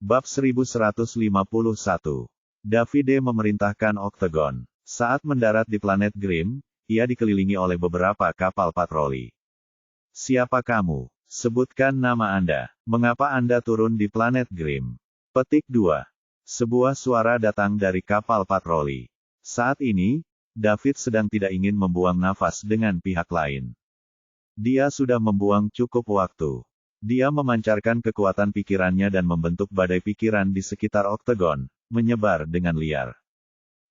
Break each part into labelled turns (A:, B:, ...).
A: Bab 1151. Davide memerintahkan Octagon. Saat mendarat di planet Grim, ia dikelilingi oleh beberapa kapal patroli. Siapa kamu? Sebutkan nama Anda. Mengapa Anda turun di planet Grim? Petik 2. Sebuah suara datang dari kapal patroli. Saat ini, David sedang tidak ingin membuang nafas dengan pihak lain. Dia sudah membuang cukup waktu. Dia memancarkan kekuatan pikirannya dan membentuk badai pikiran di sekitar Octagon, menyebar dengan liar.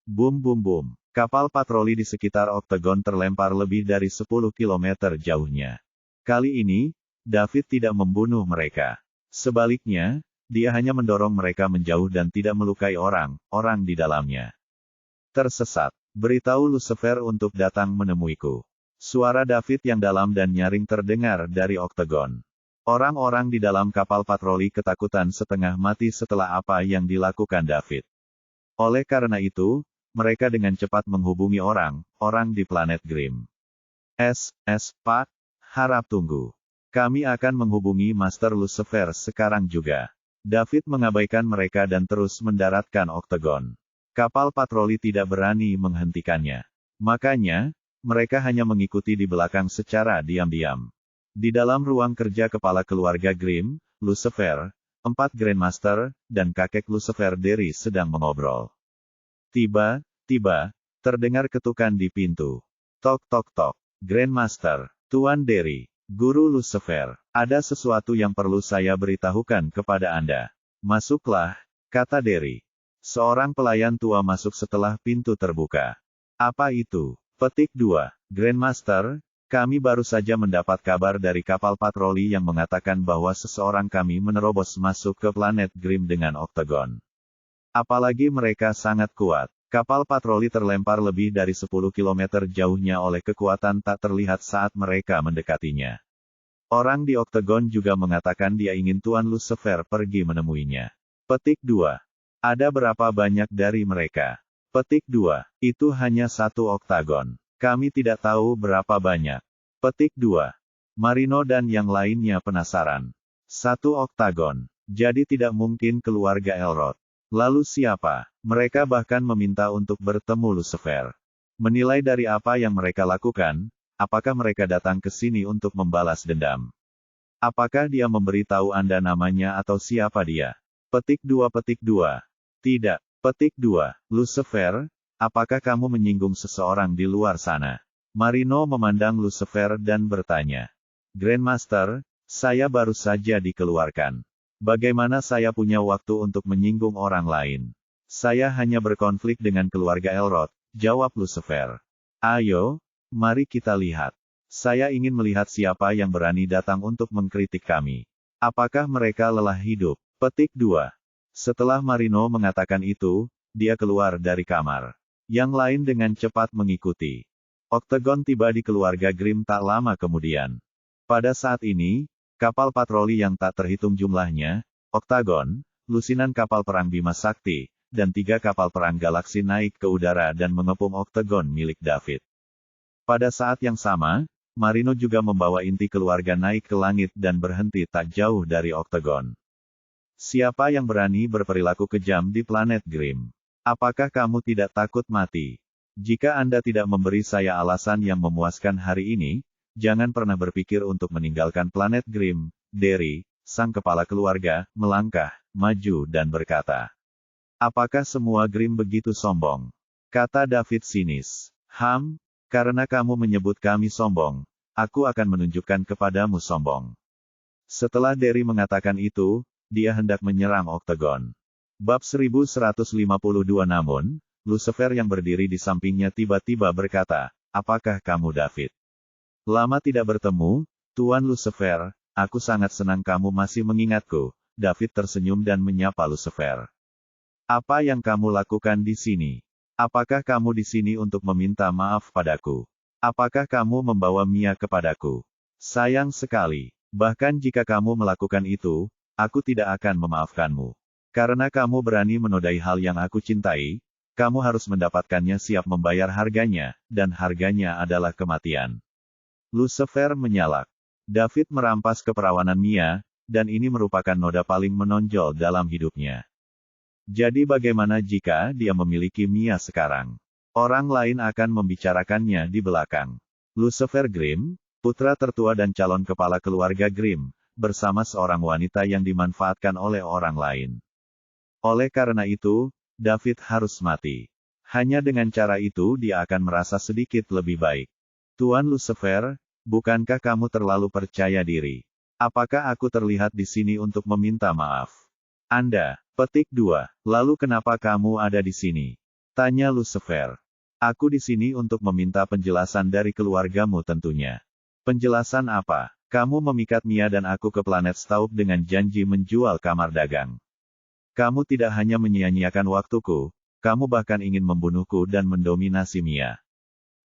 A: Bum bum bum. Kapal patroli di sekitar Octagon terlempar lebih dari 10 km jauhnya. Kali ini, David tidak membunuh mereka. Sebaliknya, dia hanya mendorong mereka menjauh dan tidak melukai orang di dalamnya. Tersesat. Beritahu Lucifer untuk datang menemuiku. Suara David yang dalam dan nyaring terdengar dari Octagon. Orang-orang di dalam kapal patroli ketakutan setengah mati setelah apa yang dilakukan David. Oleh karena itu, mereka dengan cepat menghubungi orang di planet Grim. Pak, harap tunggu. Kami akan menghubungi Master Lucifer sekarang juga. David mengabaikan mereka dan terus mendaratkan Octagon. Kapal patroli tidak berani menghentikannya. Makanya, mereka hanya mengikuti di belakang secara diam-diam. Di dalam ruang kerja kepala keluarga Grim, Lucifer, 4 Grandmaster, dan kakek Lucifer Derry sedang mengobrol. Tiba-tiba, terdengar ketukan di pintu. Tok tok tok. Grandmaster, Tuan Derry, Guru Lucifer, ada sesuatu yang perlu saya beritahukan kepada Anda. Masuklah, kata Derry. Seorang pelayan tua masuk setelah pintu terbuka. Apa itu? Petik 2. Grandmaster, kami baru saja mendapat kabar dari kapal patroli yang mengatakan bahwa seseorang kami menerobos masuk ke planet Grim dengan Octagon. Apalagi mereka sangat kuat. Kapal patroli terlempar lebih dari 10 km jauhnya oleh kekuatan tak terlihat saat mereka mendekatinya. Orang di Octagon juga mengatakan dia ingin Tuan Lucifer pergi menemuinya. Petik 2. Ada berapa banyak dari mereka? Petik 2. Itu hanya satu Octagon. Kami tidak tahu berapa banyak. Petik 2. Marino dan yang lainnya penasaran. Satu Octagon. Jadi tidak mungkin keluarga Elrod. Lalu siapa? Mereka bahkan meminta untuk bertemu Lucifer. Menilai dari apa yang mereka lakukan, apakah mereka datang ke sini untuk membalas dendam? Apakah dia memberitahu Anda namanya atau siapa dia? Petik 2. Tidak. Petik 2. Lucifer, apakah kamu menyinggung seseorang di luar sana? Marino memandang Lucifer dan bertanya. Grandmaster, saya baru saja dikeluarkan. Bagaimana saya punya waktu untuk menyinggung orang lain? Saya hanya berkonflik dengan keluarga Elrod, jawab Lucifer. Ayo, mari kita lihat. Saya ingin melihat siapa yang berani datang untuk mengkritik kami. Apakah mereka lelah hidup? Petik 2. Setelah Marino mengatakan itu, dia keluar dari kamar. Yang lain dengan cepat mengikuti. Octagon tiba di keluarga Grim tak lama kemudian. Pada saat ini, kapal patroli yang tak terhitung jumlahnya, Octagon, lusinan kapal perang Bima Sakti, dan 3 kapal perang galaksi naik ke udara dan mengepung Octagon milik David. Pada saat yang sama, Marino juga membawa inti keluarga naik ke langit dan berhenti tak jauh dari Octagon. Siapa yang berani berperilaku kejam di planet Grim? Apakah kamu tidak takut mati? Jika Anda tidak memberi saya alasan yang memuaskan hari ini, jangan pernah berpikir untuk meninggalkan planet Grim. Derry, sang kepala keluarga, melangkah maju dan berkata. Apakah semua Grim begitu sombong? Kata David sinis. Karena kamu menyebut kami sombong, aku akan menunjukkan kepadamu sombong. Setelah Derry mengatakan itu, dia hendak menyerang Octagon. Bab 1152. Namun, Lucifer yang berdiri di sampingnya tiba-tiba berkata, apakah kamu David? Lama tidak bertemu, Tuan Lucifer, aku sangat senang kamu masih mengingatku. David tersenyum dan menyapa Lucifer. Apa yang kamu lakukan di sini? Apakah kamu di sini untuk meminta maaf padaku? Apakah kamu membawa Mia kepadaku? Sayang sekali. Bahkan jika kamu melakukan itu, aku tidak akan memaafkanmu. Karena kamu berani menodai hal yang aku cintai, kamu harus mendapatkannya siap membayar harganya, dan harganya adalah kematian. Lucifer menyalak. David merampas keperawanan Mia, dan ini merupakan noda paling menonjol dalam hidupnya. Jadi bagaimana jika dia memiliki Mia sekarang? Orang lain akan membicarakannya di belakang. Lucifer Grimm, putra tertua dan calon kepala keluarga Grimm, bersama seorang wanita yang dimanfaatkan oleh orang lain. Oleh karena itu, David harus mati. Hanya dengan cara itu dia akan merasa sedikit lebih baik. Tuan Lucifer, bukankah kamu terlalu percaya diri? Apakah aku terlihat di sini untuk meminta maaf? Anda, petik 2, lalu kenapa kamu ada di sini? Tanya Lucifer. Aku di sini untuk meminta penjelasan dari keluargamu tentunya. Penjelasan apa? Kamu memikat Mia dan aku ke planet Staub dengan janji menjual kamar dagang. Kamu tidak hanya menyia-nyiakan waktuku, kamu bahkan ingin membunuhku dan mendominasi Mia.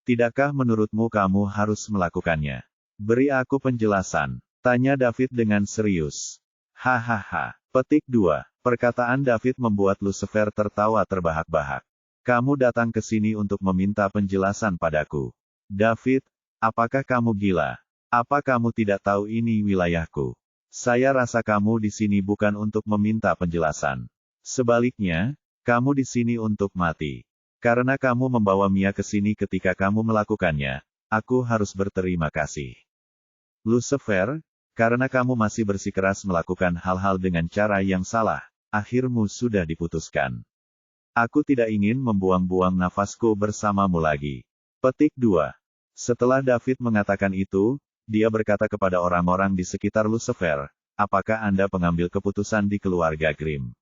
A: Tidakkah menurutmu kamu harus melakukannya? Beri aku penjelasan, tanya David dengan serius. Hahaha. Petik 2. Perkataan David membuat Lucifer tertawa terbahak-bahak. Kamu datang ke sini untuk meminta penjelasan padaku. David, apakah kamu gila? Apa kamu tidak tahu ini wilayahku? Saya rasa kamu di sini bukan untuk meminta penjelasan. Sebaliknya, kamu di sini untuk mati. Karena kamu membawa Mia ke sini ketika kamu melakukannya, aku harus berterima kasih. Lucifer, karena kamu masih bersikeras melakukan hal-hal dengan cara yang salah, akhirmu sudah diputuskan. Aku tidak ingin membuang-buang nafasku bersamamu lagi. Petik 2. Setelah David mengatakan itu, dia berkata kepada orang-orang di sekitar Lucifer, apakah Anda pengambil keputusan di keluarga Grimm?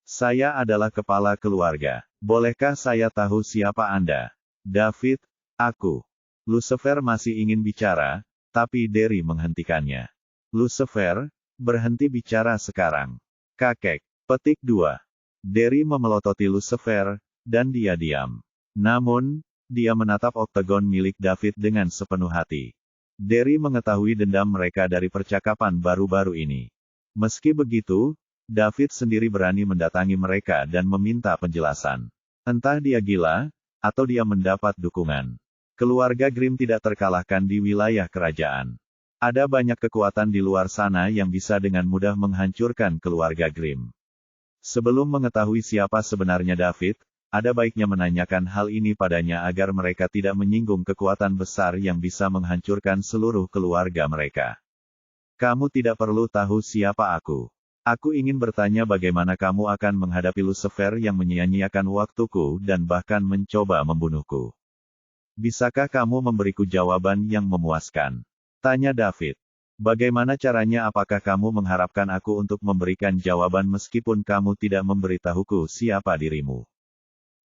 A: Saya adalah kepala keluarga. Bolehkah saya tahu siapa Anda? David, aku. Lucifer masih ingin bicara, tapi Derry menghentikannya. Lucifer, berhenti bicara sekarang. Kakek. Petik 2. Derry memelototi Lucifer, dan dia diam. Namun, dia menatap oktagon milik David dengan sepenuh hati. Derry mengetahui dendam mereka dari percakapan baru-baru ini. Meski begitu, David sendiri berani mendatangi mereka dan meminta penjelasan. Entah dia gila, atau dia mendapat dukungan. Keluarga Grimm tidak terkalahkan di wilayah kerajaan. Ada banyak kekuatan di luar sana yang bisa dengan mudah menghancurkan keluarga Grimm. Sebelum mengetahui siapa sebenarnya David, ada baiknya menanyakan hal ini padanya agar mereka tidak menyinggung kekuatan besar yang bisa menghancurkan seluruh keluarga mereka. Kamu tidak perlu tahu siapa aku. Aku ingin bertanya bagaimana kamu akan menghadapi Lucifer yang menyia-nyiakan waktuku dan bahkan mencoba membunuhku. Bisakah kamu memberiku jawaban yang memuaskan? Tanya David. Bagaimana caranya? Apakah kamu mengharapkan aku untuk memberikan jawaban meskipun kamu tidak memberitahuku siapa dirimu?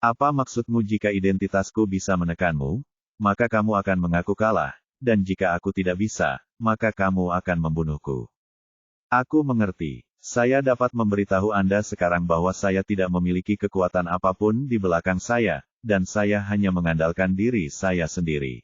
A: Apa maksudmu jika identitasku bisa menekanmu? Maka kamu akan mengaku kalah, dan jika aku tidak bisa, maka kamu akan membunuhku. Aku mengerti. Saya dapat memberitahu Anda sekarang bahwa saya tidak memiliki kekuatan apapun di belakang saya, dan saya hanya mengandalkan diri saya sendiri.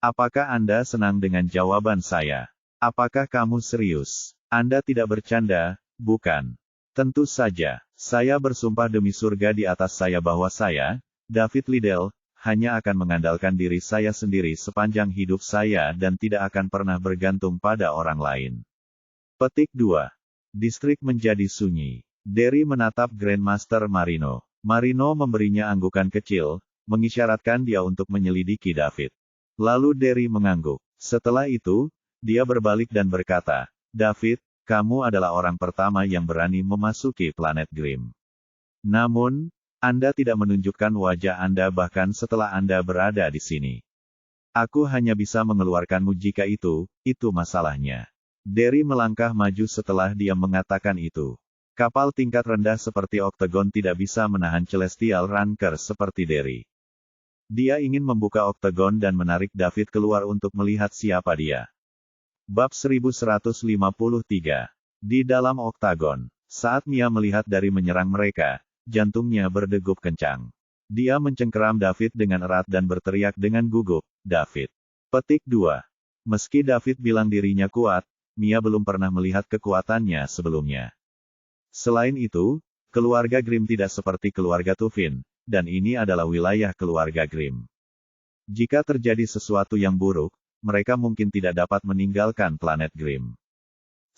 A: Apakah Anda senang dengan jawaban saya? Apakah kamu serius? Anda tidak bercanda, bukan? Tentu saja, saya bersumpah demi surga di atas saya bahwa saya, David Liddell, hanya akan mengandalkan diri saya sendiri sepanjang hidup saya dan tidak akan pernah bergantung pada orang lain. Petik 2. Distrik menjadi sunyi. Derry menatap Grandmaster Marino. Marino memberinya anggukan kecil, mengisyaratkan dia untuk menyelidiki David. Lalu Derry mengangguk. Setelah itu, dia berbalik dan berkata, David, kamu adalah orang pertama yang berani memasuki planet Grimm. Namun, Anda tidak menunjukkan wajah Anda bahkan setelah Anda berada di sini. Aku hanya bisa mengeluarkanmu jika itu masalahnya. Derry melangkah maju setelah dia mengatakan itu. Kapal tingkat rendah seperti Octagon tidak bisa menahan Celestial Ranker seperti Derry. Dia ingin membuka Octagon dan menarik David keluar untuk melihat siapa dia. Bab 1153. Di dalam Octagon. Saat Mia melihat Derry menyerang mereka, jantungnya berdegup kencang. Dia mencengkeram David dengan erat dan berteriak dengan gugup, David. Petik 2. Meski David bilang dirinya kuat, Mia belum pernah melihat kekuatannya sebelumnya. Selain itu, keluarga Grimm tidak seperti keluarga Tufin, dan ini adalah wilayah keluarga Grimm. Jika terjadi sesuatu yang buruk, mereka mungkin tidak dapat meninggalkan planet Grimm.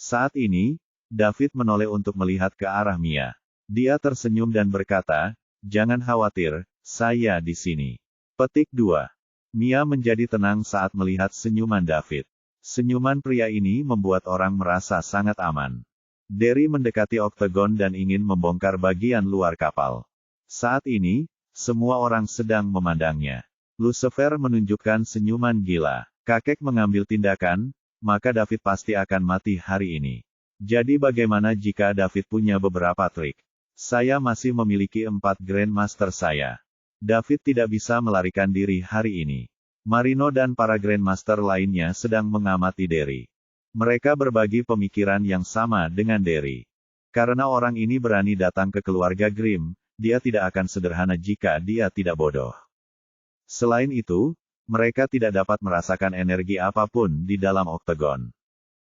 A: Saat ini, David menoleh untuk melihat ke arah Mia. Dia tersenyum dan berkata, "Jangan khawatir, saya di sini." Petik 2. Mia menjadi tenang saat melihat senyuman David. Senyuman pria ini membuat orang merasa sangat aman. Derry mendekati oktagon dan ingin membongkar bagian luar kapal. Saat ini, semua orang sedang memandangnya. Lucifer menunjukkan senyuman gila. Kakek mengambil tindakan, maka David pasti akan mati hari ini. Jadi bagaimana jika David punya beberapa trik? Saya masih memiliki 4 Grandmaster saya. David tidak bisa melarikan diri hari ini. Marino dan para Grandmaster lainnya sedang mengamati Derry. Mereka berbagi pemikiran yang sama dengan Derry. Karena orang ini berani datang ke keluarga Grimm, dia tidak akan sederhana jika dia tidak bodoh. Selain itu, mereka tidak dapat merasakan energi apapun di dalam oktagon.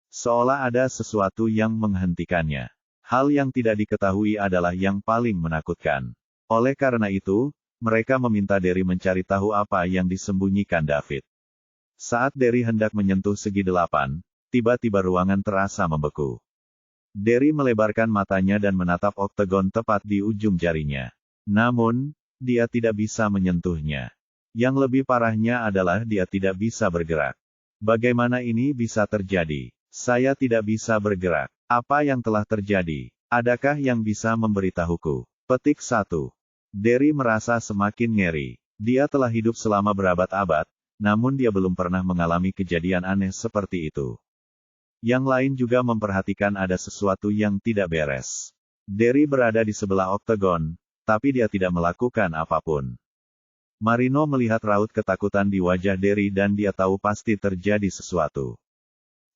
A: Seolah ada sesuatu yang menghentikannya. Hal yang tidak diketahui adalah yang paling menakutkan. Oleh karena itu, mereka meminta Derry mencari tahu apa yang disembunyikan David. Saat Derry hendak menyentuh segi 8, tiba-tiba ruangan terasa membeku. Derry melebarkan matanya dan menatap oktagon tepat di ujung jarinya. Namun, dia tidak bisa menyentuhnya. Yang lebih parahnya adalah dia tidak bisa bergerak. Bagaimana ini bisa terjadi? Saya tidak bisa bergerak. Apa yang telah terjadi? Adakah yang bisa memberitahuku? Petik 1. Derry merasa semakin ngeri. Dia telah hidup selama berabad-abad, namun dia belum pernah mengalami kejadian aneh seperti itu. Yang lain juga memperhatikan ada sesuatu yang tidak beres. Derry berada di sebelah oktagon, tapi dia tidak melakukan apapun. Marino melihat raut ketakutan di wajah Derry dan dia tahu pasti terjadi sesuatu.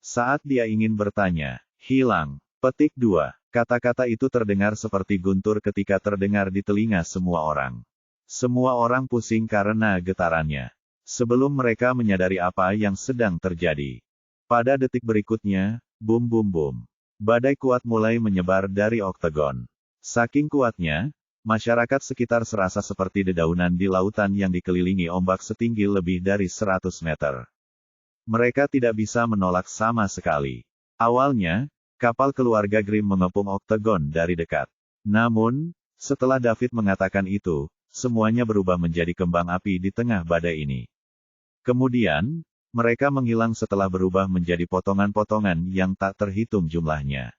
A: Saat dia ingin bertanya, hilang. Petik 2. Kata-kata itu terdengar seperti guntur ketika terdengar di telinga semua orang. Semua orang pusing karena getarannya. Sebelum mereka menyadari apa yang sedang terjadi. Pada detik berikutnya, bum bum bum. Badai kuat mulai menyebar dari oktagon. Saking kuatnya, masyarakat sekitar serasa seperti dedaunan di lautan yang dikelilingi ombak setinggi lebih dari 100 meter. Mereka tidak bisa menolak sama sekali. Awalnya, kapal keluarga Grimm mengepung oktagon dari dekat. Namun, setelah David mengatakan itu, semuanya berubah menjadi kembang api di tengah badai ini. Kemudian, mereka menghilang setelah berubah menjadi potongan-potongan yang tak terhitung jumlahnya.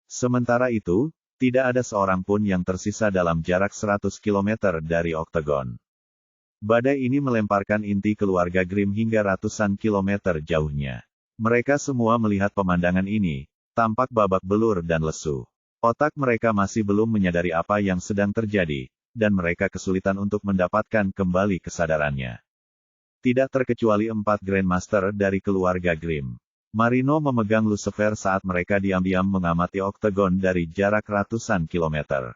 A: Sementara itu, tidak ada seorang pun yang tersisa dalam jarak 100 km dari oktagon. Badai ini melemparkan inti keluarga Grimm hingga ratusan kilometer jauhnya. Mereka semua melihat pemandangan ini, tampak babak belur dan lesu. Otak mereka masih belum menyadari apa yang sedang terjadi, dan mereka kesulitan untuk mendapatkan kembali kesadarannya. Tidak terkecuali 4 Grandmaster dari keluarga Grimm. Marino memegang Lucifer saat mereka diam-diam mengamati oktagon dari jarak ratusan kilometer.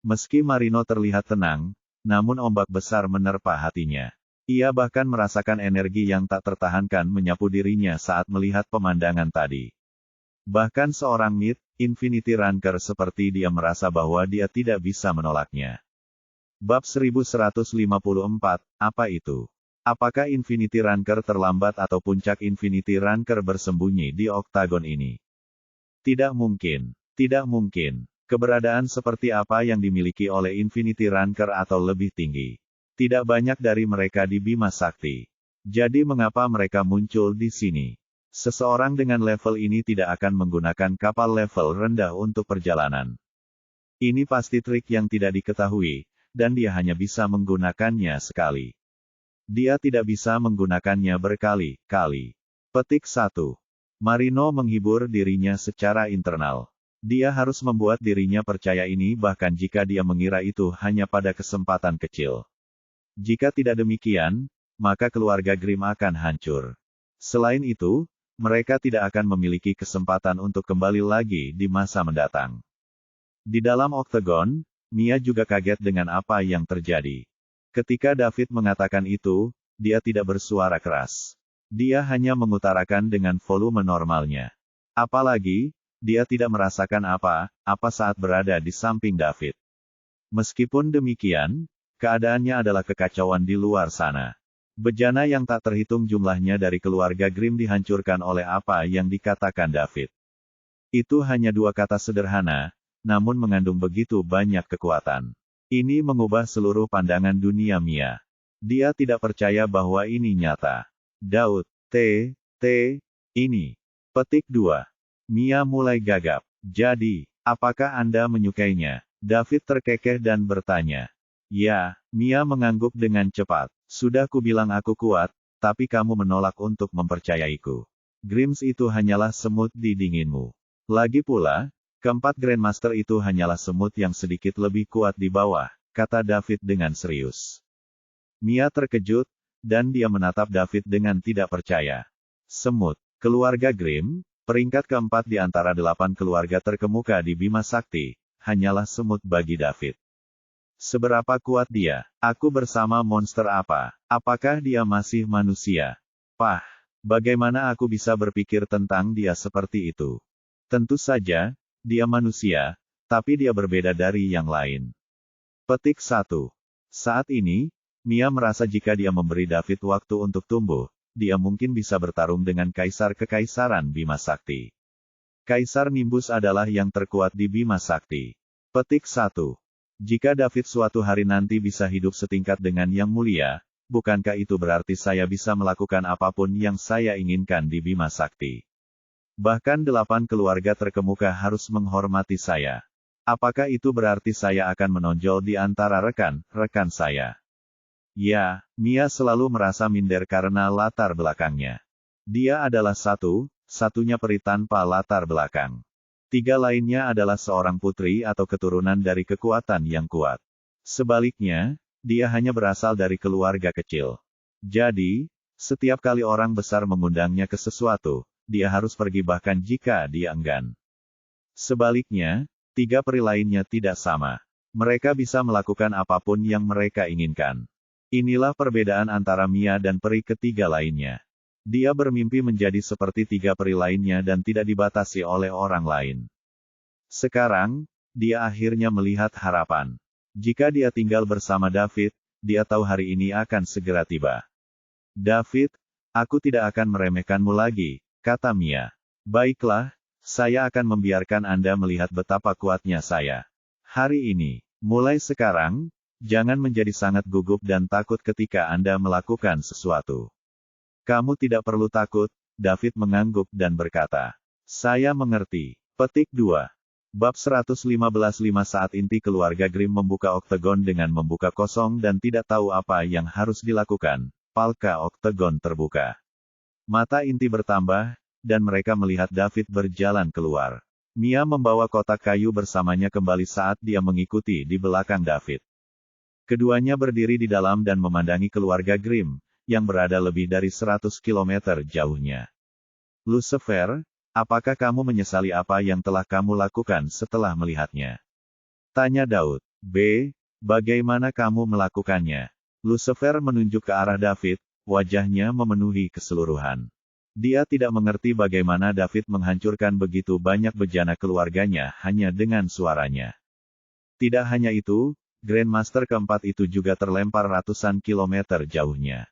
A: Meski Marino terlihat tenang, namun ombak besar menerpa hatinya. Ia bahkan merasakan energi yang tak tertahankan menyapu dirinya saat melihat pemandangan tadi. Bahkan seorang Infinity Ranker seperti dia merasa bahwa dia tidak bisa menolaknya. Bab 1154, apa itu? Apakah Infinity Ranker terlambat atau puncak Infinity Ranker bersembunyi di oktagon ini? Tidak mungkin. Tidak mungkin. Keberadaan seperti apa yang dimiliki oleh Infinity Ranker atau lebih tinggi. Tidak banyak dari mereka di Bima Sakti. Jadi mengapa mereka muncul di sini? Seseorang dengan level ini tidak akan menggunakan kapal level rendah untuk perjalanan. Ini pasti trik yang tidak diketahui, dan dia hanya bisa menggunakannya sekali. Dia tidak bisa menggunakannya berkali-kali. Petik 1. Marino menghibur dirinya secara internal. Dia harus membuat dirinya percaya ini bahkan jika dia mengira itu hanya pada kesempatan kecil. Jika tidak demikian, maka keluarga Grimm akan hancur. Selain itu, mereka tidak akan memiliki kesempatan untuk kembali lagi di masa mendatang. Di dalam oktagon, Mia juga kaget dengan apa yang terjadi. Ketika David mengatakan itu, dia tidak bersuara keras. Dia hanya mengutarakan dengan volume normalnya. Apalagi, dia tidak merasakan apa saat berada di samping David. Meskipun demikian, keadaannya adalah kekacauan di luar sana. Bejana yang tak terhitung jumlahnya dari keluarga Grimm dihancurkan oleh apa yang dikatakan David. Itu hanya dua kata sederhana, namun mengandung begitu banyak kekuatan. Ini mengubah seluruh pandangan dunia Mia. Dia tidak percaya bahwa ini nyata. Daud, ini. Petik 2. Mia mulai gagap. Jadi, apakah Anda menyukainya? David terkekeh dan bertanya. Ya, Mia mengangguk dengan cepat. Sudah kubilang aku kuat, tapi kamu menolak untuk mempercayaiku. Grims itu hanyalah semut di dinginmu. Lagi pula, keempat Grandmaster itu hanyalah semut yang sedikit lebih kuat di bawah, kata David dengan serius. Mia terkejut, dan dia menatap David dengan tidak percaya. Semut, keluarga Grimm, peringkat keempat di antara 8 keluarga terkemuka di Bima Sakti, hanyalah semut bagi David. Seberapa kuat dia? Aku bersama monster apa? Apakah dia masih manusia? Pah, bagaimana aku bisa berpikir tentang dia seperti itu? Tentu saja, dia manusia, tapi dia berbeda dari yang lain. Petik 1. Saat ini, Mia merasa jika dia memberi David waktu untuk tumbuh, dia mungkin bisa bertarung dengan Kaisar Kekaisaran Bima Sakti. Kaisar Nimbus adalah yang terkuat di Bima Sakti. Petik 1. Jika David suatu hari nanti bisa hidup setingkat dengan Yang Mulia, bukankah itu berarti saya bisa melakukan apapun yang saya inginkan di Bima Sakti? Bahkan 8 keluarga terkemuka harus menghormati saya. Apakah itu berarti saya akan menonjol di antara rekan-rekan saya? Ya, Mia selalu merasa minder karena latar belakangnya. Dia adalah satunya peri tanpa latar belakang. 3 lainnya adalah seorang putri atau keturunan dari kekuatan yang kuat. Sebaliknya, dia hanya berasal dari keluarga kecil. Jadi, setiap kali orang besar mengundangnya ke sesuatu, dia harus pergi bahkan jika dia enggan. Sebaliknya, 3 peri lainnya tidak sama. Mereka bisa melakukan apapun yang mereka inginkan. Inilah perbedaan antara Mia dan peri ketiga lainnya. Dia bermimpi menjadi seperti 3 peri lainnya dan tidak dibatasi oleh orang lain. Sekarang, dia akhirnya melihat harapan. Jika dia tinggal bersama David, dia tahu hari ini akan segera tiba. David, aku tidak akan meremehkanmu lagi, kata Mia. Baiklah, saya akan membiarkan Anda melihat betapa kuatnya saya. Hari ini, mulai sekarang, jangan menjadi sangat gugup dan takut ketika Anda melakukan sesuatu. Kamu tidak perlu takut, David mengangguk dan berkata. Saya mengerti. Petik 2. Bab 115:5 Saat inti keluarga Grimm membuka oktagon dengan membuka kosong dan tidak tahu apa yang harus dilakukan, palka oktagon terbuka. Mata inti bertambah, dan mereka melihat David berjalan keluar. Mia membawa kotak kayu bersamanya kembali saat dia mengikuti di belakang David. Keduanya berdiri di dalam dan memandangi keluarga Grimm, yang berada lebih dari 100 km jauhnya. Lucifer, apakah kamu menyesali apa yang telah kamu lakukan setelah melihatnya? Tanya Daud. Bagaimana kamu melakukannya? Lucifer menunjuk ke arah David, wajahnya memenuhi keseluruhan. Dia tidak mengerti bagaimana David menghancurkan begitu banyak bejana keluarganya hanya dengan suaranya. Tidak hanya itu, Grandmaster keempat itu juga terlempar ratusan kilometer jauhnya.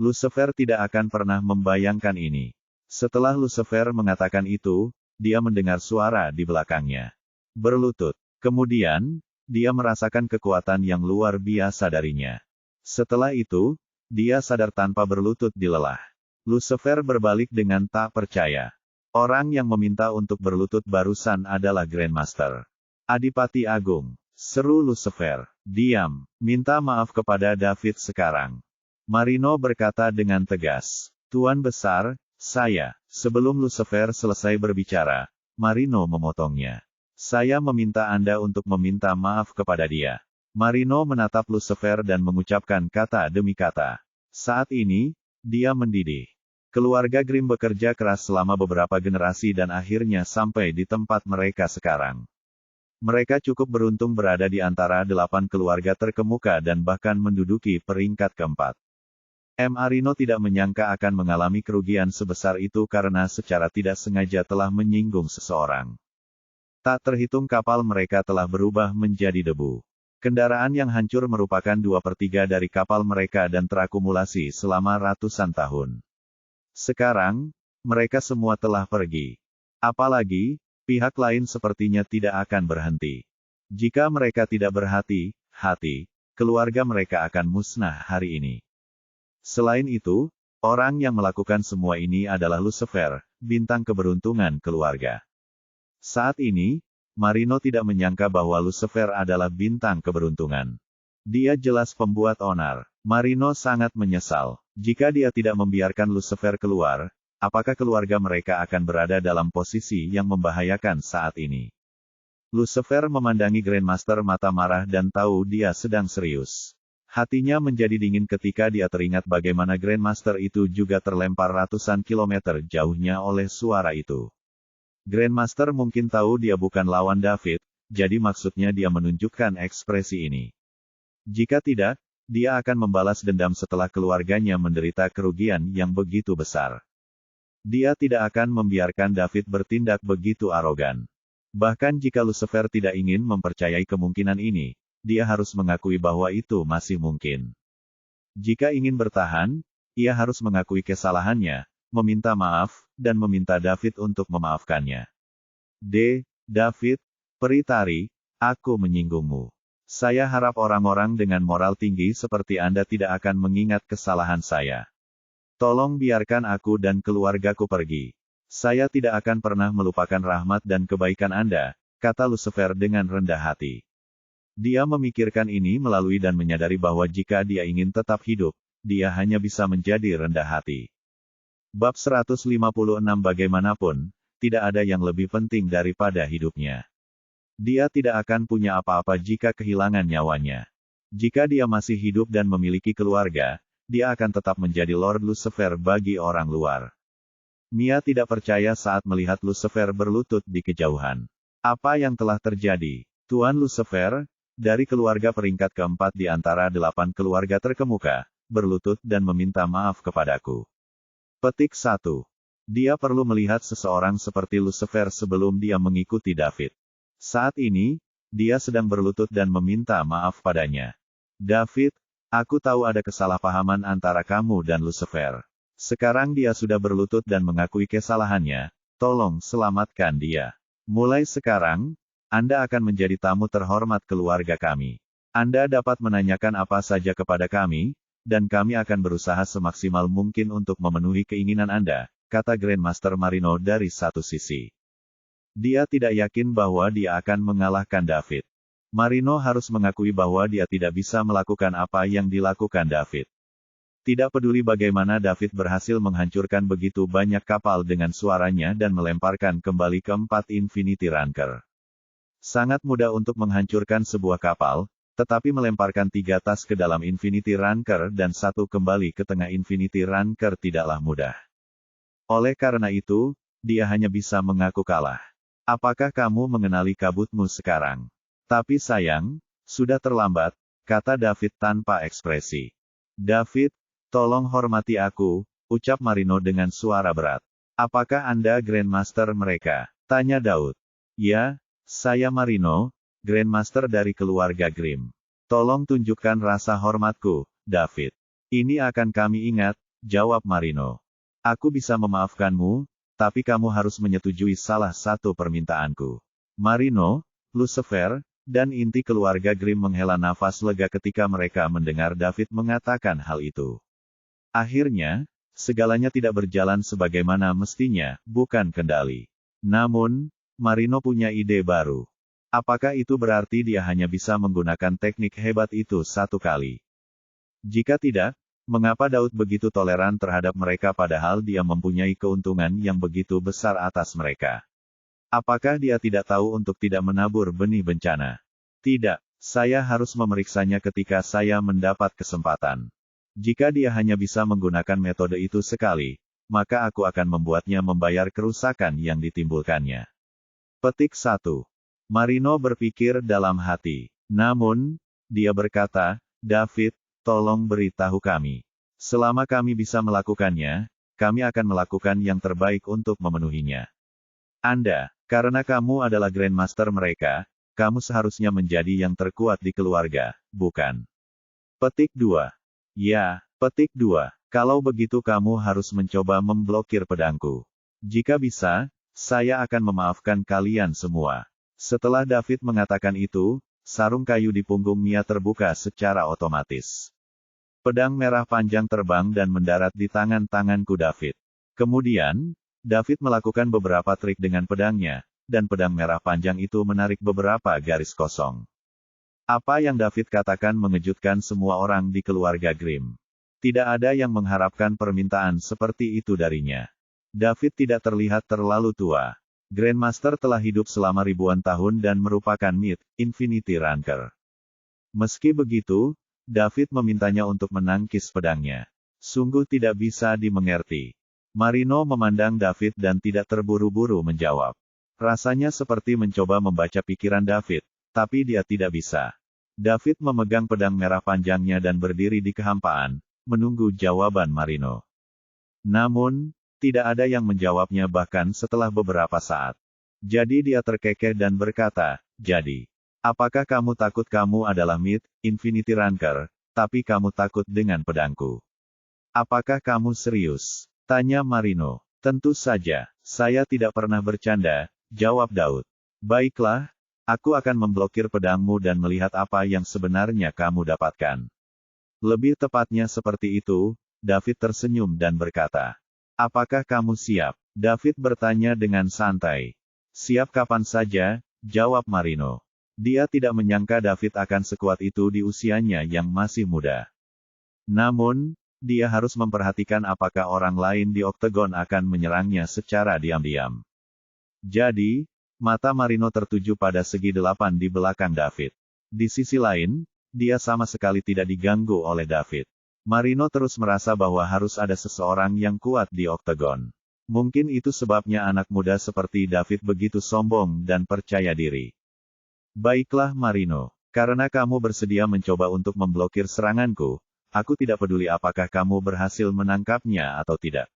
A: Lucifer tidak akan pernah membayangkan ini. Setelah Lucifer mengatakan itu, dia mendengar suara di belakangnya. Berlutut. Kemudian, dia merasakan kekuatan yang luar biasa darinya. Setelah itu, dia sadar tanpa berlutut di lelah. Lucifer berbalik dengan tak percaya. Orang yang meminta untuk berlutut barusan adalah Grandmaster. Adipati Agung. Seru Lucifer. Diam. Minta maaf kepada David sekarang. Marino berkata dengan tegas. Tuan Besar, saya. Sebelum Lucifer selesai berbicara, Marino memotongnya. Saya meminta Anda untuk meminta maaf kepada dia. Marino menatap Lucifer dan mengucapkan kata demi kata. Saat ini, dia mendidih. Keluarga Grimm bekerja keras selama beberapa generasi dan akhirnya sampai di tempat mereka sekarang. Mereka cukup beruntung berada di antara 8 keluarga terkemuka dan bahkan menduduki peringkat keempat. Marino tidak menyangka akan mengalami kerugian sebesar itu karena secara tidak sengaja telah menyinggung seseorang. Tak terhitung kapal mereka telah berubah menjadi debu. Kendaraan yang hancur merupakan 2/3 dari kapal mereka dan terakumulasi selama ratusan tahun. Sekarang, mereka semua telah pergi. Apalagi, pihak lain sepertinya tidak akan berhenti. Jika mereka tidak berhati-hati, keluarga mereka akan musnah hari ini. Selain itu, orang yang melakukan semua ini adalah Lucifer, bintang keberuntungan keluarga. Saat ini, Marino tidak menyangka bahwa Lucifer adalah bintang keberuntungan. Dia jelas pembuat onar. Marino sangat menyesal. Jika dia tidak membiarkan Lucifer keluar, apakah keluarga mereka akan berada dalam posisi yang membahayakan saat ini? Lucifer memandangi Grandmaster mata marah dan tahu dia sedang serius. Hatinya menjadi dingin ketika dia teringat bagaimana Grandmaster itu juga terlempar ratusan kilometer jauhnya oleh suara itu. Grandmaster mungkin tahu dia bukan lawan David, jadi maksudnya dia menunjukkan ekspresi ini. Jika tidak, dia akan membalas dendam setelah keluarganya menderita kerugian yang begitu besar. Dia tidak akan membiarkan David bertindak begitu arogan. Bahkan jika Lucifer tidak ingin mempercayai kemungkinan ini, dia harus mengakui bahwa itu masih mungkin. Jika ingin bertahan, ia harus mengakui kesalahannya, meminta maaf, dan meminta David untuk memaafkannya. David, peri tari, aku menyinggungmu. Saya harap orang-orang dengan moral tinggi seperti Anda tidak akan mengingat kesalahan saya. Tolong biarkan aku dan keluargaku pergi. Saya tidak akan pernah melupakan rahmat dan kebaikan Anda, kata Lucifer dengan rendah hati. Dia memikirkan ini melalui dan menyadari bahwa jika dia ingin tetap hidup, dia hanya bisa menjadi rendah hati. Bab 156 Bagaimanapun, tidak ada yang lebih penting daripada hidupnya. Dia tidak akan punya apa-apa jika kehilangan nyawanya. Jika dia masih hidup dan memiliki keluarga, dia akan tetap menjadi Lord Lucifer bagi orang luar. Mia tidak percaya saat melihat Lucifer berlutut di kejauhan. Apa yang telah terjadi? Tuan Lucifer, dari keluarga peringkat keempat di antara 8 keluarga terkemuka, berlutut dan meminta maaf kepadaku. Petik 1. Dia perlu melihat seseorang seperti Lucifer sebelum dia mengikuti David. Saat ini, dia sedang berlutut dan meminta maaf padanya. David, aku tahu ada kesalahpahaman antara kamu dan Lucifer. Sekarang dia sudah berlutut dan mengakui kesalahannya, tolong selamatkan dia. Mulai sekarang, Anda akan menjadi tamu terhormat keluarga kami. Anda dapat menanyakan apa saja kepada kami, dan kami akan berusaha semaksimal mungkin untuk memenuhi keinginan Anda, kata Grandmaster Marino dari satu sisi. Dia tidak yakin bahwa dia akan mengalahkan David. Marino harus mengakui bahwa dia tidak bisa melakukan apa yang dilakukan David. Tidak peduli bagaimana David berhasil menghancurkan begitu banyak kapal dengan suaranya dan melemparkan kembali keempat Infinity Ranker. Sangat mudah untuk menghancurkan sebuah kapal, tetapi melemparkan 3 tas ke dalam Infinity Ranker dan 1 kembali ke tengah Infinity Ranker tidaklah mudah. Oleh karena itu, dia hanya bisa mengaku kalah. Apakah kamu mengenali kabutmu sekarang? Tapi sayang, sudah terlambat, kata David tanpa ekspresi. David, tolong hormati aku, ucap Marino dengan suara berat. Apakah Anda Grandmaster mereka? Tanya Daud. Ya, saya Marino, Grandmaster dari keluarga Grimm. Tolong tunjukkan rasa hormatku, David. Ini akan kami ingat, jawab Marino. Aku bisa memaafkanmu, tapi kamu harus menyetujui salah satu permintaanku. Marino, Lucifer, dan inti keluarga Grimm menghela nafas lega ketika mereka mendengar David mengatakan hal itu. Akhirnya, segalanya tidak berjalan sebagaimana mestinya, bukan kendali. Namun, Marino punya ide baru. Apakah itu berarti dia hanya bisa menggunakan teknik hebat itu satu kali? Jika tidak, mengapa Daud begitu toleran terhadap mereka padahal dia mempunyai keuntungan yang begitu besar atas mereka? Apakah dia tidak tahu untuk tidak menabur benih bencana? Tidak, saya harus memeriksanya ketika saya mendapat kesempatan. Jika dia hanya bisa menggunakan metode itu sekali, maka aku akan membuatnya membayar kerusakan yang ditimbulkannya. Petik 1. Marino berpikir dalam hati. Namun, dia berkata, David, tolong beritahu kami. Selama kami bisa melakukannya, kami akan melakukan yang terbaik untuk memenuhinya. Anda, karena kamu adalah Grandmaster mereka, kamu seharusnya menjadi yang terkuat di keluarga, bukan? Petik 2. Ya, petik 2. Kalau begitu kamu harus mencoba memblokir pedangku. Jika bisa, Saya akan memaafkan kalian semua. Setelah David mengatakan itu, sarung kayu di punggung Mia terbuka secara otomatis. Pedang merah panjang terbang dan mendarat di tangan-tanganku David. Kemudian, David melakukan beberapa trik dengan pedangnya, dan pedang merah panjang itu menarik beberapa garis kosong. Apa yang David katakan mengejutkan semua orang di keluarga Grimm. Tidak ada yang mengharapkan permintaan seperti itu darinya. David tidak terlihat terlalu tua. Grandmaster telah hidup selama ribuan tahun dan merupakan Myth Infinity Ranker. Meski begitu, David memintanya untuk menangkis pedangnya. Sungguh tidak bisa dimengerti. Marino memandang David dan tidak terburu-buru menjawab. Rasanya seperti mencoba membaca pikiran David, tapi dia tidak bisa. David memegang pedang merah panjangnya dan berdiri di kehampaan, menunggu jawaban Marino. Namun, tidak ada yang menjawabnya bahkan setelah beberapa saat. Jadi dia terkekeh dan berkata, "Jadi, apakah kamu takut kamu adalah Myth Infinity Ranker, tapi kamu takut dengan pedangku? Apakah kamu serius?" tanya Marino. "Tentu saja, saya tidak pernah bercanda," jawab Daud. "Baiklah, aku akan memblokir pedangmu dan melihat apa yang sebenarnya kamu dapatkan." Lebih tepatnya seperti itu, David tersenyum dan berkata, "Apakah kamu siap?" David bertanya dengan santai. "Siap kapan saja," jawab Marino. Dia tidak menyangka David akan sekuat itu di usianya yang masih muda. Namun, dia harus memperhatikan apakah orang lain di Oktagon akan menyerangnya secara diam-diam. Jadi, mata Marino tertuju pada segi 8 di belakang David. Di sisi lain, dia sama sekali tidak diganggu oleh David. Marino terus merasa bahwa harus ada seseorang yang kuat di Oktagon. Mungkin itu sebabnya anak muda seperti David begitu sombong dan percaya diri. "Baiklah Marino, karena kamu bersedia mencoba untuk memblokir seranganku, aku tidak peduli apakah kamu berhasil menangkapnya atau tidak.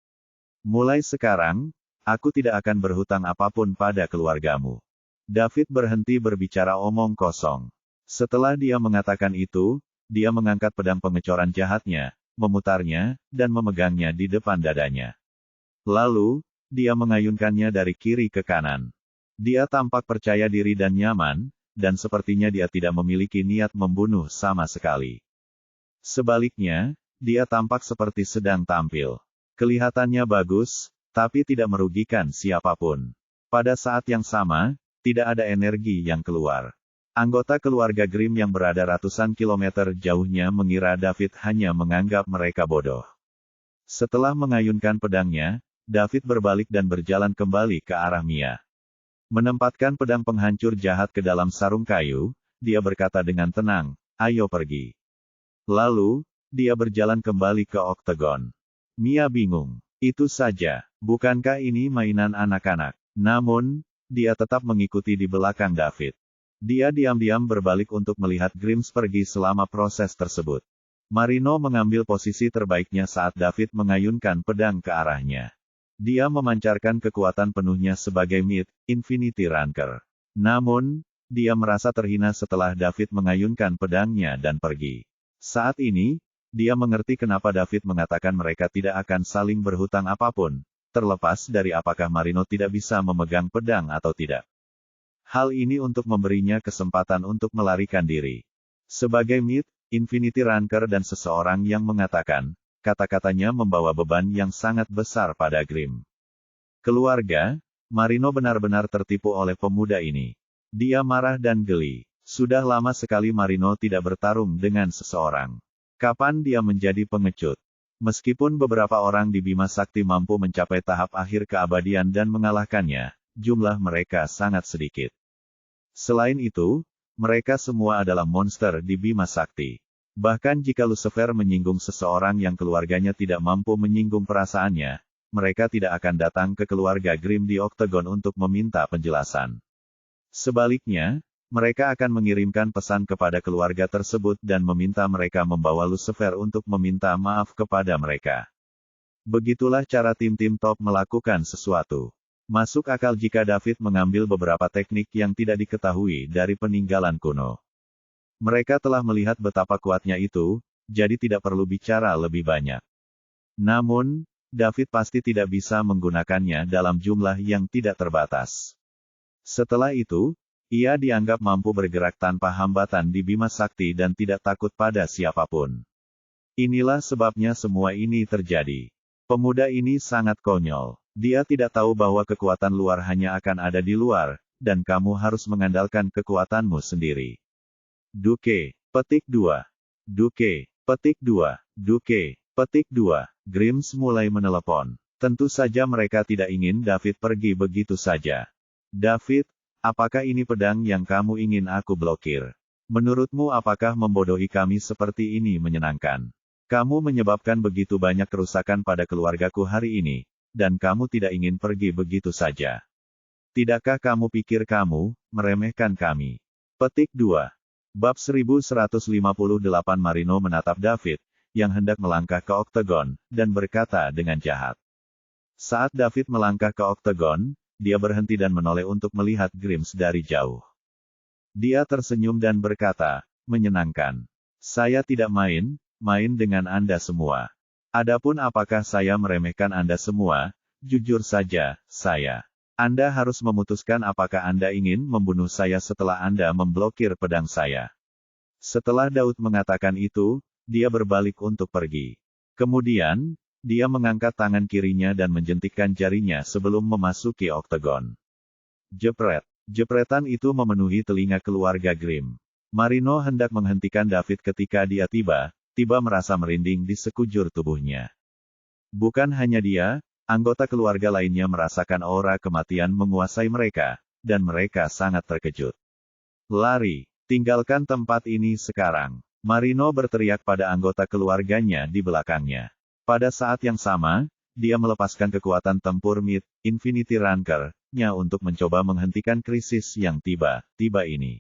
A: Mulai sekarang, aku tidak akan berhutang apapun pada keluargamu." David berhenti berbicara omong kosong. Setelah dia mengatakan itu, dia mengangkat pedang pengecoran jahatnya, memutarnya, dan memegangnya di depan dadanya. Lalu, dia mengayunkannya dari kiri ke kanan. Dia tampak percaya diri dan nyaman, dan sepertinya dia tidak memiliki niat membunuh sama sekali. Sebaliknya, dia tampak seperti sedang tampil. Kelihatannya bagus, tapi tidak merugikan siapapun. Pada saat yang sama, tidak ada energi yang keluar. Anggota keluarga Grimm yang berada ratusan kilometer jauhnya mengira David hanya menganggap mereka bodoh. Setelah mengayunkan pedangnya, David berbalik dan berjalan kembali ke arah Mia. Menempatkan pedang penghancur jahat ke dalam sarung kayu, dia berkata dengan tenang, "Ayo pergi." Lalu, dia berjalan kembali ke Oktagon. Mia bingung. Itu saja, bukankah ini mainan anak-anak? Namun, dia tetap mengikuti di belakang David. Dia diam-diam berbalik untuk melihat Grims pergi selama proses tersebut. Marino mengambil posisi terbaiknya saat David mengayunkan pedang ke arahnya. Dia memancarkan kekuatan penuhnya sebagai Myth Infinity Ranker. Namun, dia merasa terhina setelah David mengayunkan pedangnya dan pergi. Saat ini, dia mengerti kenapa David mengatakan mereka tidak akan saling berhutang apapun, terlepas dari apakah Marino tidak bisa memegang pedang atau tidak. Hal ini untuk memberinya kesempatan untuk melarikan diri. Sebagai Myth Infinity Ranker dan seseorang yang mengatakan, kata-katanya membawa beban yang sangat besar pada Grimm. Keluarga, Marino benar-benar tertipu oleh pemuda ini. Dia marah dan geli. Sudah lama sekali Marino tidak bertarung dengan seseorang. Kapan dia menjadi pengecut? Meskipun beberapa orang di Bima Sakti mampu mencapai tahap akhir keabadian dan mengalahkannya, jumlah mereka sangat sedikit. Selain itu, mereka semua adalah monster di Bima Sakti. Bahkan jika Lucifer menyinggung seseorang yang keluarganya tidak mampu menyinggung perasaannya, mereka tidak akan datang ke keluarga Grimm di Oktagon untuk meminta penjelasan. Sebaliknya, mereka akan mengirimkan pesan kepada keluarga tersebut dan meminta mereka membawa Lucifer untuk meminta maaf kepada mereka. Begitulah cara tim-tim top melakukan sesuatu. Masuk akal jika David mengambil beberapa teknik yang tidak diketahui dari peninggalan kuno. Mereka telah melihat betapa kuatnya itu, jadi tidak perlu bicara lebih banyak. Namun, David pasti tidak bisa menggunakannya dalam jumlah yang tidak terbatas. Setelah itu, ia dianggap mampu bergerak tanpa hambatan di Bima Sakti dan tidak takut pada siapapun. Inilah sebabnya semua ini terjadi. Pemuda ini sangat konyol. Dia tidak tahu bahwa kekuatan luar hanya akan ada di luar, dan kamu harus mengandalkan kekuatanmu sendiri. Duke, petik 2. Duke, petik 2. Duke, petik 2. Grims mulai menelepon. Tentu saja mereka tidak ingin David pergi begitu saja. David, apakah ini pedang yang kamu ingin aku blokir? Menurutmu apakah membodohi kami seperti ini menyenangkan? Kamu menyebabkan begitu banyak kerusakan pada keluargaku hari ini, dan kamu tidak ingin pergi begitu saja. Tidakkah kamu pikir kamu meremehkan kami? Petik 2. Bab 1158 Marino menatap David, yang hendak melangkah ke oktagon, dan berkata dengan jahat. Saat David melangkah ke oktagon, dia berhenti dan menoleh untuk melihat Grims dari jauh. Dia tersenyum dan berkata, menyenangkan. Saya tidak main dengan Anda semua. Adapun apakah saya meremehkan Anda semua, jujur saja, Anda harus memutuskan apakah Anda ingin membunuh saya setelah Anda memblokir pedang saya. Setelah Daud mengatakan itu, dia berbalik untuk pergi. Kemudian, dia mengangkat tangan kirinya dan menjentikkan jarinya sebelum memasuki oktagon. Jepret. Jepretan itu memenuhi telinga keluarga Grimm. Marino hendak menghentikan David ketika dia tiba merasa merinding di sekujur tubuhnya. Bukan hanya dia, anggota keluarga lainnya merasakan aura kematian menguasai mereka, dan mereka sangat terkejut. Lari, tinggalkan tempat ini sekarang. Marino berteriak pada anggota keluarganya di belakangnya. Pada saat yang sama, dia melepaskan kekuatan tempur Mid-Infinity Ranker-nya untuk mencoba menghentikan krisis yang tiba-tiba ini.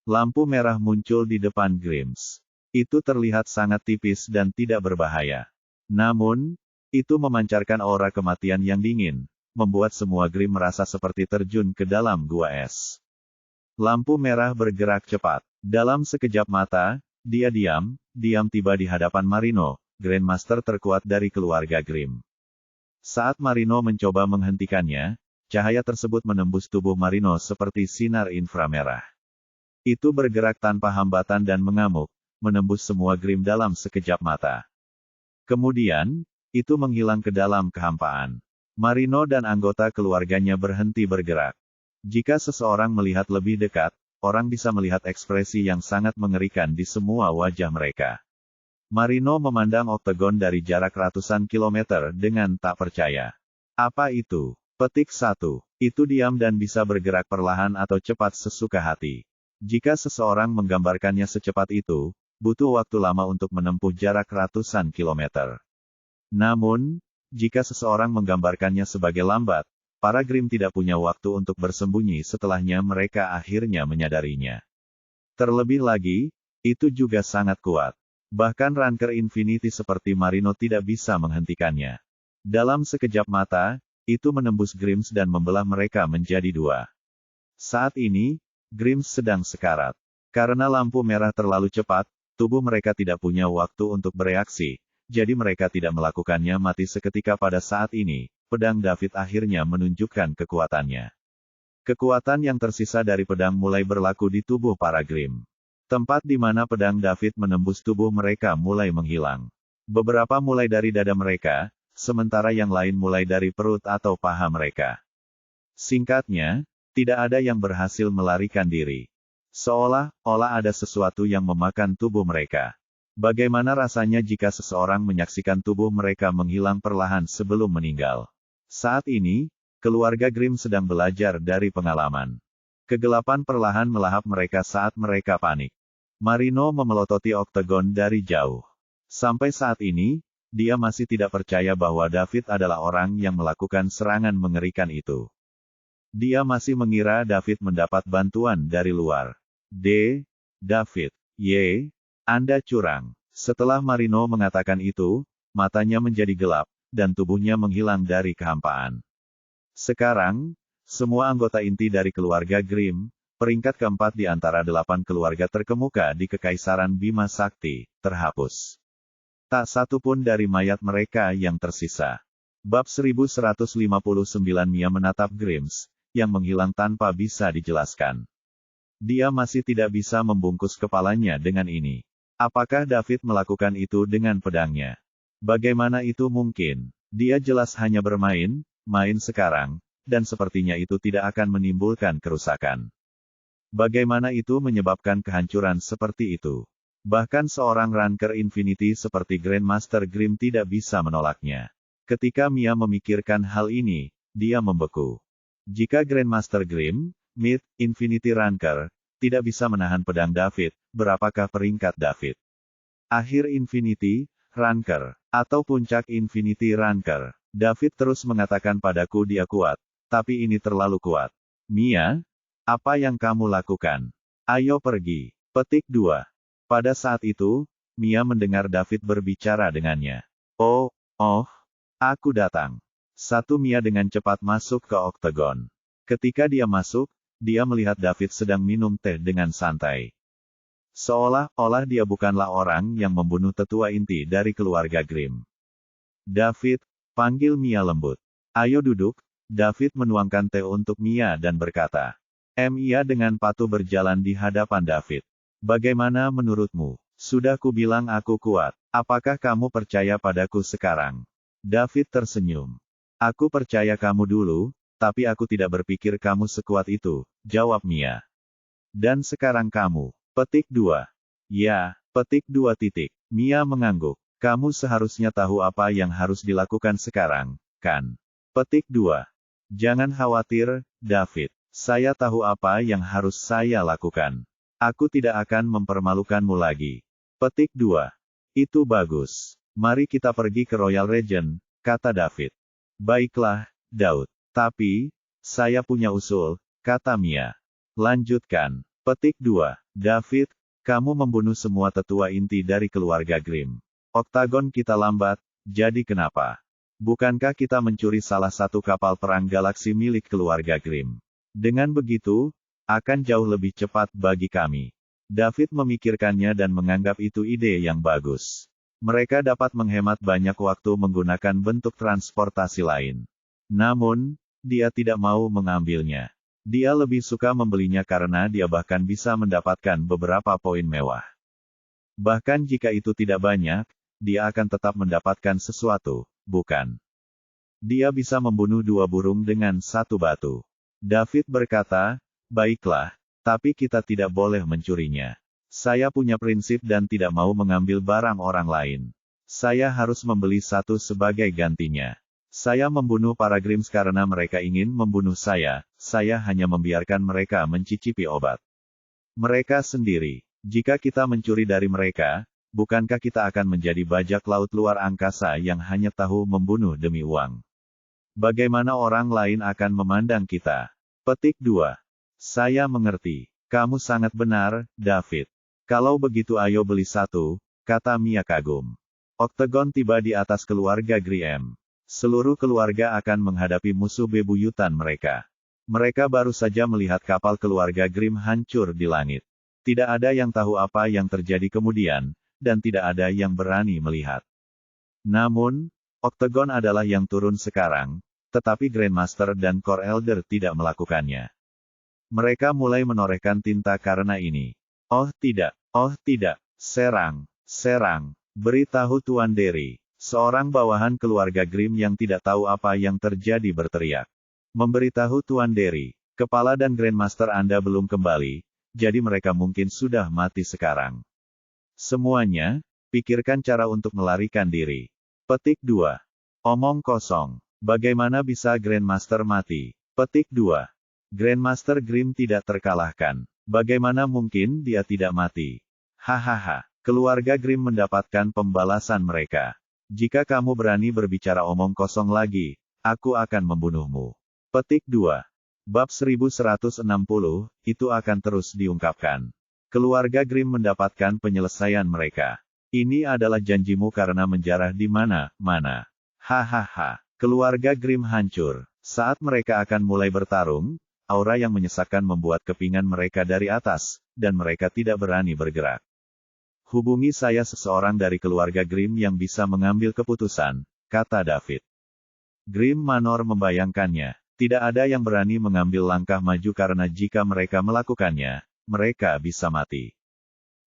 A: Lampu merah muncul di depan Grims. Itu terlihat sangat tipis dan tidak berbahaya. Namun, itu memancarkan aura kematian yang dingin, membuat semua Grimm merasa seperti terjun ke dalam gua es. Lampu merah bergerak cepat. Dalam sekejap mata, dia diam tiba di hadapan Marino, Grandmaster terkuat dari keluarga Grimm. Saat Marino mencoba menghentikannya, cahaya tersebut menembus tubuh Marino seperti sinar inframerah. Itu bergerak tanpa hambatan dan mengamuk, menembus semua Grimm dalam sekejap mata. Kemudian, itu menghilang ke dalam kehampaan. Marino dan anggota keluarganya berhenti bergerak. Jika seseorang melihat lebih dekat, orang bisa melihat ekspresi yang sangat mengerikan di semua wajah mereka. Marino memandang oktagon dari jarak ratusan kilometer dengan tak percaya. Apa itu? Petik 1. Itu diam dan bisa bergerak perlahan atau cepat sesuka hati. Jika seseorang menggambarkannya secepat itu, butuh waktu lama untuk menempuh jarak ratusan kilometer. Namun, jika seseorang menggambarkannya sebagai lambat, para Grimm tidak punya waktu untuk bersembunyi setelahnya mereka akhirnya menyadarinya. Terlebih lagi, itu juga sangat kuat. Bahkan Ranker Infinity seperti Marino tidak bisa menghentikannya. Dalam sekejap mata, itu menembus Grims dan membelah mereka menjadi dua. Saat ini, Grims sedang sekarat. Karena lampu merah terlalu cepat, tubuh mereka tidak punya waktu untuk bereaksi, jadi mereka tidak melakukannya mati seketika pada saat ini. Pedang David akhirnya menunjukkan kekuatannya. Kekuatan yang tersisa dari pedang mulai berlaku di tubuh para Grimm. Tempat di mana pedang David menembus tubuh mereka mulai menghilang. Beberapa mulai dari dada mereka, sementara yang lain mulai dari perut atau paha mereka. Singkatnya, tidak ada yang berhasil melarikan diri. Seolah-olah ada sesuatu yang memakan tubuh mereka. Bagaimana rasanya jika seseorang menyaksikan tubuh mereka menghilang perlahan sebelum meninggal? Saat ini, keluarga Grimm sedang belajar dari pengalaman. Kegelapan perlahan melahap mereka saat mereka panik. Marino memelototi oktagon dari jauh. Sampai saat ini, dia masih tidak percaya bahwa David adalah orang yang melakukan serangan mengerikan itu. Dia masih mengira David mendapat bantuan dari luar. David, Anda curang. Setelah Marino mengatakan itu, matanya menjadi gelap, dan tubuhnya menghilang dari kehampaan. Sekarang, semua anggota inti dari keluarga Grimm, peringkat keempat di antara 8 keluarga terkemuka di Kekaisaran Bima Sakti, terhapus. Tak satu pun dari mayat mereka yang tersisa. Bab 1159 Mia menatap Grimes, yang menghilang tanpa bisa dijelaskan. Dia masih tidak bisa membungkus kepalanya dengan ini. Apakah David melakukan itu dengan pedangnya? Bagaimana itu mungkin? Dia jelas hanya bermain, main sekarang, dan sepertinya itu tidak akan menimbulkan kerusakan. Bagaimana itu menyebabkan kehancuran seperti itu? Bahkan seorang ranker Infinity seperti Grandmaster Grimm tidak bisa menolaknya. Ketika Mia memikirkan hal ini, dia membeku. Jika Grandmaster Grimm, Mid, Infinity Ranker, tidak bisa menahan pedang David, berapakah peringkat David? Akhir Infinity Ranker, atau puncak Infinity Ranker. David terus mengatakan padaku dia kuat, tapi ini terlalu kuat. Mia, apa yang kamu lakukan? Ayo pergi. Petik 2. Pada saat itu, Mia mendengar David berbicara dengannya. Oh, aku datang. Mia dengan cepat masuk ke oktagon. Ketika dia masuk, dia melihat David sedang minum teh dengan santai. Seolah-olah dia bukanlah orang yang membunuh tetua inti dari keluarga Grimm. David, panggil Mia lembut. Ayo duduk. David menuangkan teh untuk Mia dan berkata. Mia dengan patuh berjalan di hadapan David. Bagaimana menurutmu? Sudah kubilang aku kuat. Apakah kamu percaya padaku sekarang? David tersenyum. Aku percaya kamu dulu, tapi aku tidak berpikir kamu sekuat itu, jawab Mia. Dan sekarang kamu. Petik 2. Ya, petik 2 titik. Mia mengangguk. Kamu seharusnya tahu apa yang harus dilakukan sekarang, kan? Petik 2. Jangan khawatir, David. Saya tahu apa yang harus saya lakukan. Aku tidak akan mempermalukanmu lagi. Petik 2. Itu bagus. Mari kita pergi ke Royal Regent, kata David. Baiklah, Daud. Tapi, saya punya usul, kata Mia. Lanjutkan. Petik 2. David, kamu membunuh semua tetua inti dari keluarga Grimm. Oktagon kita lambat, jadi kenapa? Bukankah kita mencuri salah satu kapal perang galaksi milik keluarga Grimm? Dengan begitu, akan jauh lebih cepat bagi kami. David memikirkannya dan menganggap itu ide yang bagus. Mereka dapat menghemat banyak waktu menggunakan bentuk transportasi lain. Namun, dia tidak mau mengambilnya. Dia lebih suka membelinya karena dia bahkan bisa mendapatkan beberapa poin mewah. Bahkan jika itu tidak banyak, dia akan tetap mendapatkan sesuatu, bukan? Dia bisa membunuh 2 burung dengan 1 batu. David berkata, baiklah, tapi kita tidak boleh mencurinya. Saya punya prinsip dan tidak mau mengambil barang orang lain. Saya harus membeli 1 sebagai gantinya. Saya membunuh para Grimms karena mereka ingin membunuh saya hanya membiarkan mereka mencicipi obat. Mereka sendiri. Jika kita mencuri dari mereka, bukankah kita akan menjadi bajak laut luar angkasa yang hanya tahu membunuh demi uang? Bagaimana orang lain akan memandang kita? Petik 2. Saya mengerti. Kamu sangat benar, David. Kalau begitu ayo beli 1, kata Mia kagum. Oktagon tiba di atas keluarga Grimm. Seluruh keluarga akan menghadapi musuh bebuyutan mereka. Mereka baru saja melihat kapal keluarga Grimm hancur di langit. Tidak ada yang tahu apa yang terjadi kemudian, dan tidak ada yang berani melihat. Namun, Oktagon adalah yang turun sekarang, tetapi Grandmaster dan Core Elder tidak melakukannya. Mereka mulai menorehkan tinta karena ini. Oh tidak, serang, beritahu Tuan Derry. Seorang bawahan keluarga Grimm yang tidak tahu apa yang terjadi berteriak. Memberitahu Tuan Derry, kepala dan Grandmaster Anda belum kembali, jadi mereka mungkin sudah mati sekarang. Semuanya, pikirkan cara untuk melarikan diri. Petik 2. Omong kosong. Bagaimana bisa Grandmaster mati? Petik 2. Grandmaster Grimm tidak terkalahkan. Bagaimana mungkin dia tidak mati? Hahaha. Keluarga Grimm mendapatkan pembalasan mereka. Jika kamu berani berbicara omong kosong lagi, aku akan membunuhmu. Petik 2. Bab 1160, itu akan terus diungkapkan. Keluarga Grimm mendapatkan penyelesaian mereka. Ini adalah janjimu karena menjarah di mana-mana. Hahaha. Keluarga Grimm hancur. Saat mereka akan mulai bertarung, aura yang menyesakkan membuat kepingan mereka dari atas, dan mereka tidak berani bergerak. Hubungi saya seseorang dari keluarga Grimm yang bisa mengambil keputusan, kata David. Grim Manor membayangkannya. Tidak ada yang berani mengambil langkah maju karena jika mereka melakukannya, mereka bisa mati.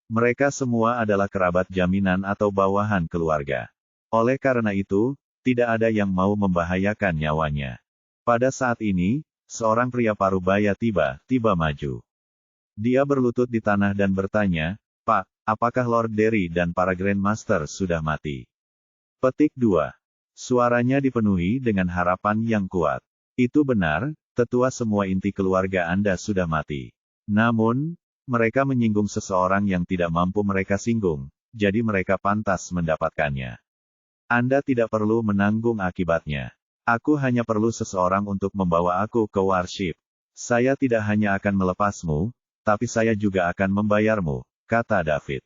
A: Mereka semua adalah kerabat jaminan atau bawahan keluarga. Oleh karena itu, tidak ada yang mau membahayakan nyawanya. Pada saat ini, seorang pria parubaya tiba-tiba maju. Dia berlutut di tanah dan bertanya, "Pak, apakah Lord Derry dan para Grandmaster sudah mati?" Petik 2. Suaranya dipenuhi dengan harapan yang kuat. Itu benar, tetua semua inti keluarga Anda sudah mati. Namun, mereka menyinggung seseorang yang tidak mampu mereka singgung, jadi mereka pantas mendapatkannya. Anda tidak perlu menanggung akibatnya. Aku hanya perlu seseorang untuk membawa aku ke Warship. Saya tidak hanya akan melepasmu, tapi saya juga akan membayarmu, kata David.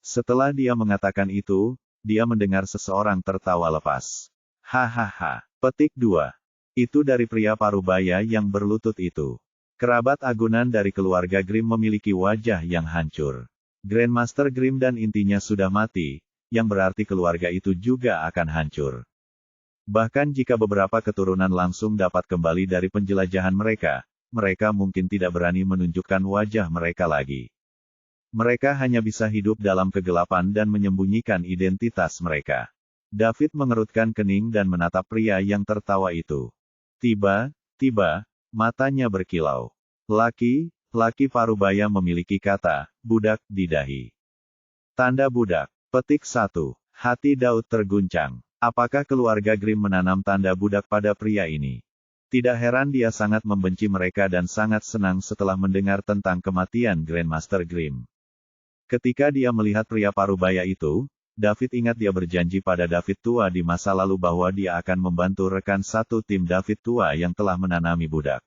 A: Setelah dia mengatakan itu, dia mendengar seseorang tertawa lepas. Hahaha. Petik 2. Itu dari pria parubaya yang berlutut itu. Kerabat agunan dari keluarga Grimm memiliki wajah yang hancur. Grandmaster Grimm dan intinya sudah mati, yang berarti keluarga itu juga akan hancur. Bahkan jika beberapa keturunan langsung dapat kembali dari penjelajahan mereka, mereka mungkin tidak berani menunjukkan wajah mereka lagi. Mereka hanya bisa hidup dalam kegelapan dan menyembunyikan identitas mereka. David mengerutkan kening dan menatap pria yang tertawa itu. Tiba-tiba, matanya berkilau. Laki parubaya memiliki kata, budak, di dahi. Tanda budak. Petik 1. Hati Daud terguncang. Apakah keluarga Grimm menanam tanda budak pada pria ini? Tidak heran dia sangat membenci mereka dan sangat senang setelah mendengar tentang kematian Grandmaster Grimm. Ketika dia melihat pria parubaya itu, David ingat dia berjanji pada David tua di masa lalu bahwa dia akan membantu rekan satu tim David tua yang telah menanami budak.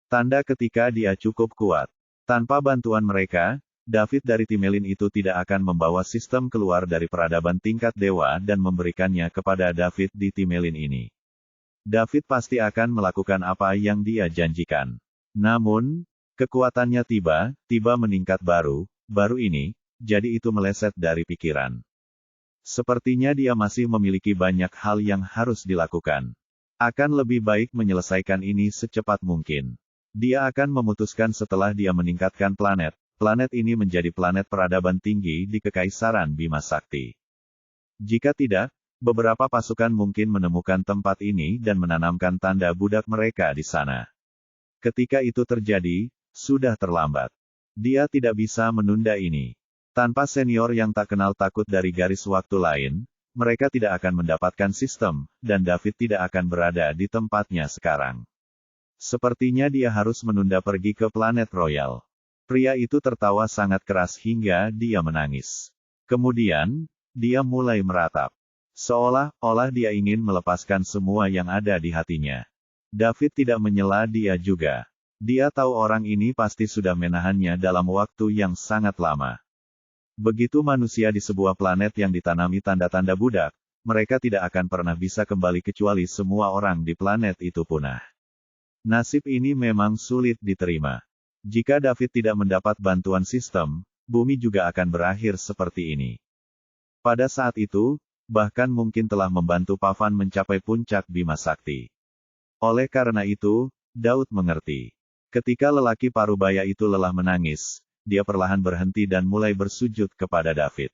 A: Tanda ketika dia cukup kuat. Tanpa bantuan mereka, David dari Timelin itu tidak akan membawa sistem keluar dari peradaban tingkat dewa dan memberikannya kepada David di Timelin ini. David pasti akan melakukan apa yang dia janjikan. Namun, kekuatannya tiba-tiba meningkat baru ini, jadi itu meleset dari pikiran. Sepertinya dia masih memiliki banyak hal yang harus dilakukan. Akan lebih baik menyelesaikan ini secepat mungkin. Dia akan memutuskan setelah dia meningkatkan planet ini menjadi planet peradaban tinggi di Kekaisaran Bima Sakti. Jika tidak, beberapa pasukan mungkin menemukan tempat ini dan menanamkan tanda budak mereka di sana. Ketika itu terjadi, sudah terlambat. Dia tidak bisa menunda ini. Tanpa senior yang tak kenal takut dari garis waktu lain, mereka tidak akan mendapatkan sistem, dan David tidak akan berada di tempatnya sekarang. Sepertinya dia harus menunda pergi ke planet Royal. Pria itu tertawa sangat keras hingga dia menangis. Kemudian, dia mulai meratap. Seolah-olah dia ingin melepaskan semua yang ada di hatinya. David tidak menyela dia juga. Dia tahu orang ini pasti sudah menahannya dalam waktu yang sangat lama. Begitu manusia di sebuah planet yang ditanami tanda-tanda budak, mereka tidak akan pernah bisa kembali kecuali semua orang di planet itu punah. Nasib ini memang sulit diterima. Jika David tidak mendapat bantuan sistem, bumi juga akan berakhir seperti ini. Pada saat itu, bahkan mungkin telah membantu Pavan mencapai puncak Bima Sakti. Oleh karena itu, Daud mengerti. Ketika lelaki parubaya itu lelah menangis, dia perlahan berhenti dan mulai bersujud kepada David.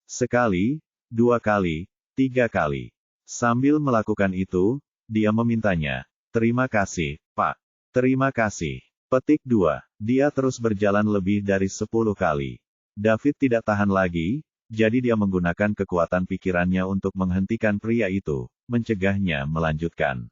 A: Sekali, 2 kali, 3 kali. Sambil melakukan itu, dia memintanya, "Terima kasih, Pak. Terima kasih." Petik 2. Dia terus berjalan lebih dari 10 kali. David tidak tahan lagi, jadi dia menggunakan kekuatan pikirannya untuk menghentikan pria itu, mencegahnya melanjutkan.